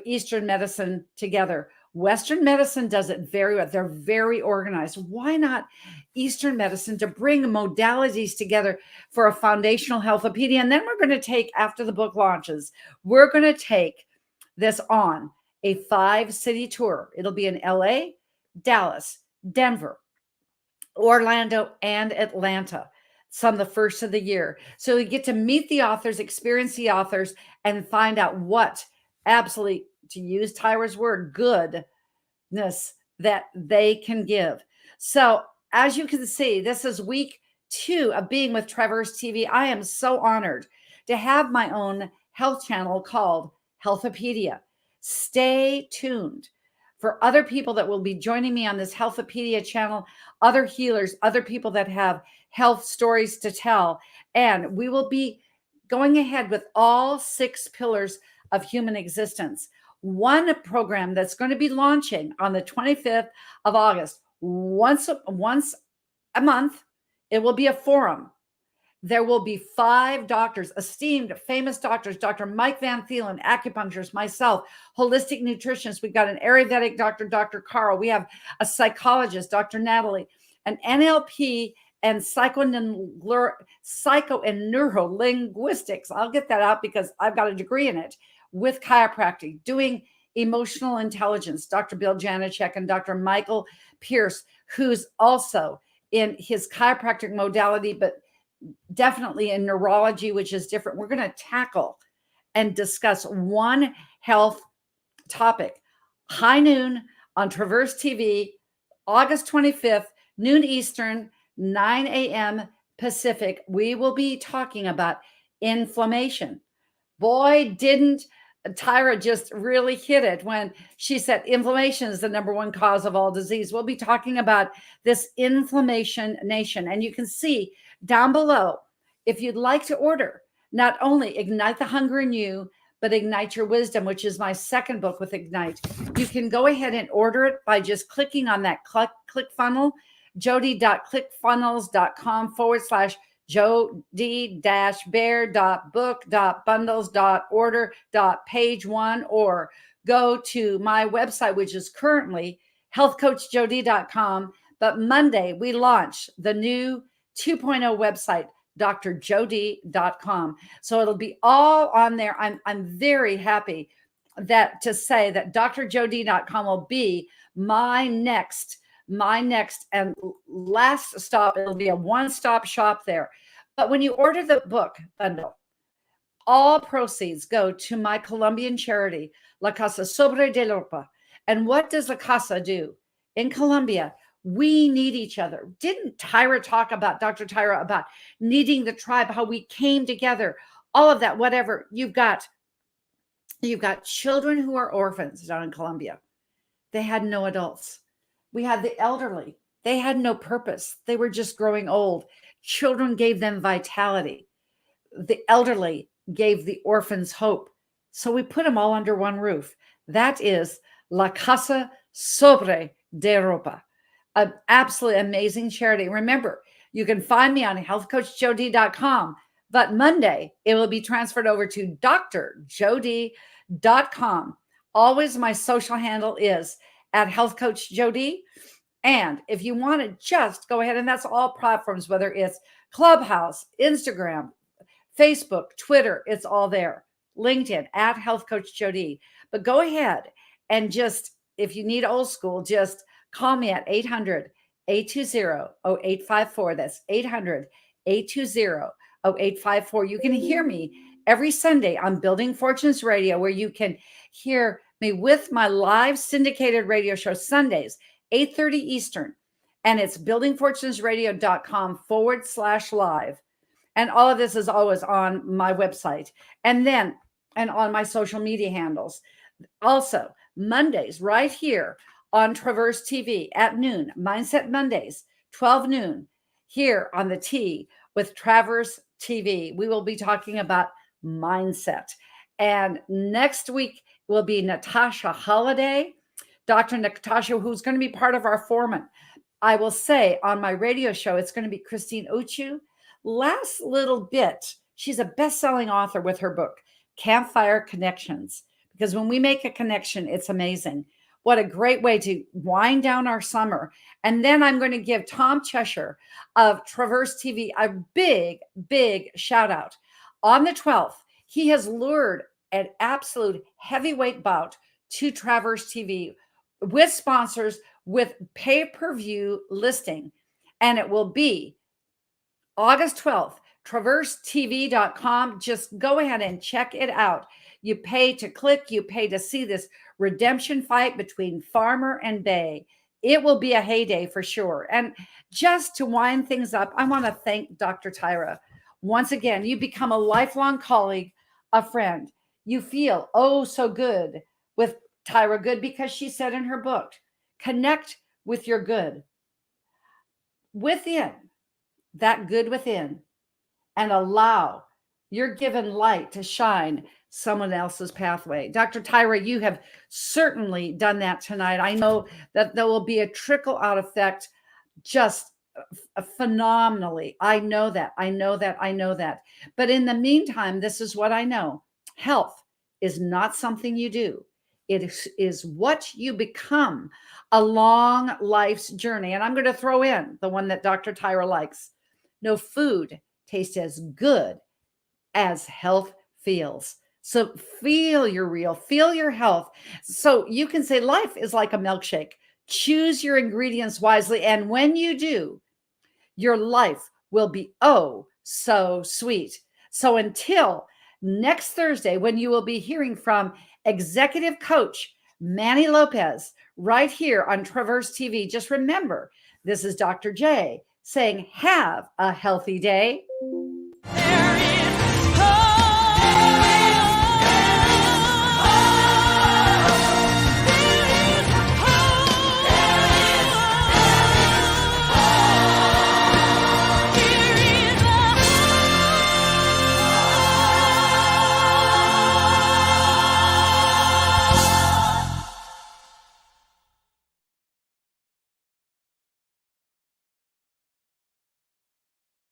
Eastern medicine together. Western medicine does it very well. They're very organized. Why not Eastern medicine to bring modalities together for a foundational healthopedia? And then we're going to take, after the book launches, we're going to take this on a 5-city tour. It'll be in LA, Dallas, Denver, Orlando, and Atlanta. Some the first of the year. So you get to meet the authors, experience the authors, and find out what absolutely, to use Tyra's word, goodness that they can give. So as you can see, this is week 2 of being with Traverse TV. I am so honored to have my own health channel called Healthopedia. Stay tuned for other people that will be joining me on this Healthopedia channel, other healers, other people that have health stories to tell. And we will be going ahead with all 6 pillars of human existence. One program that's going to be launching on the 25th of August, once a month, it will be a forum There will be 5 doctors, esteemed, famous doctors, Dr. Mike Van Thielen, acupuncturist, myself, holistic nutritionist. We've got an Ayurvedic doctor, Dr. Carl. We have a psychologist, Dr. Natalie, an NLP and psycho and neuro-linguistics. I'll get that out because I've got a degree in it, with chiropractic, doing emotional intelligence, Dr. Bill Janicek and Dr. Michael Pierce, who's also in his chiropractic modality, but definitely in neurology, which is different. We're going to tackle and discuss one health topic. High noon on Traverse TV, August 25th, noon Eastern, 9 a.m. Pacific. We will be talking about inflammation. Boy, didn't Tyra just really hit it when she said inflammation is the #1 cause of all disease. We'll be talking about this inflammation nation. And you can see down below, if you'd like to order, not only Ignite the Hunger in You, but Ignite Your Wisdom, which is my second book with Ignite. You can go ahead and order it by just clicking on that click funnel, jody.clickfunnels.com/jody-bear.book.bundles.order.page1, or go to my website, which is currently healthcoachjody.com. But Monday, we launch the new 2.0 website, drjody.com. So it'll be all on there. I'm very happy to say that drjody.com will be my next and last stop. It'll be a one-stop shop there. But when you order the book bundle, all proceeds go to my Colombian charity, La Casa Sobre de Europa. And what does La Casa do? In Colombia, we need each other. Didn't Dr. Tyra, about needing the tribe, how we came together, all of that, whatever. You've got children who are orphans down in Colombia. They had no adults. We had the elderly. They had no purpose. They were just growing old. Children gave them vitality. The elderly gave the orphans hope. So we put them all under one roof. That is La Casa Sobre de Europa. An absolutely amazing charity. Remember, you can find me on healthcoachjody.com, but Monday it will be transferred over to drjody.com. Always my social handle is at healthcoachjody. And if you want to just go ahead, and that's all platforms, whether it's Clubhouse, Instagram, Facebook, Twitter, it's all there. LinkedIn at healthcoachjody. But go ahead and just, if you need old school, just call me at 800-820-0854. That's 800-820-0854. You can hear me every Sunday on Building Fortunes Radio, where you can hear me with my live syndicated radio show Sundays, 8:30 Eastern. And it's buildingfortunesradio.com/live. And all of this is always on my website. And on my social media handles. Also, Mondays right here on Traverse TV at noon, Mindset Mondays, 12 noon, here on the T with Traverse TV. We will be talking about mindset. And next week will be Natasha Holiday, Dr. Natasha, who's going to be part of our foreman. I will say on my radio show, it's going to be Christine Uchu. Last little bit, she's a best-selling author with her book, Campfire Connections, because when we make a connection, it's amazing. What a great way to wind down our summer. And then I'm going to give Tom Cheshire of Traverse TV a big, big shout out. On the 12th, he has lured an absolute heavyweight bout to Traverse TV with sponsors, with pay-per-view listing. And it will be August 12th, traversetv.com. Just go ahead and check it out. You pay to click, you pay to see this redemption fight between Farmer and Bay. It will be a heyday for sure. And just to wind things up, I want to thank Dr. Tyra. Once again, you become a lifelong colleague, a friend. You feel oh so good with Tyra Good, because she said in her book, connect with your good within, that good within, and allow your given light to shine someone else's pathway. Dr. Tyra, you have certainly done that tonight. I know that there will be a trickle out effect just phenomenally. I know that. I know that. I know that. But in the meantime, this is what I know. Health is not something you do. It is what you become along life's journey. And I'm going to throw in the one that Dr. Tyra likes. No food tastes as good as health feels. So feel your real, feel your health. So you can say life is like a milkshake. Choose your ingredients wisely. And when you do, your life will be oh so sweet. So until next Thursday, when you will be hearing from executive coach Manny Lopez right here on Traverse TV, just remember, this is Dr. J saying, have a healthy day.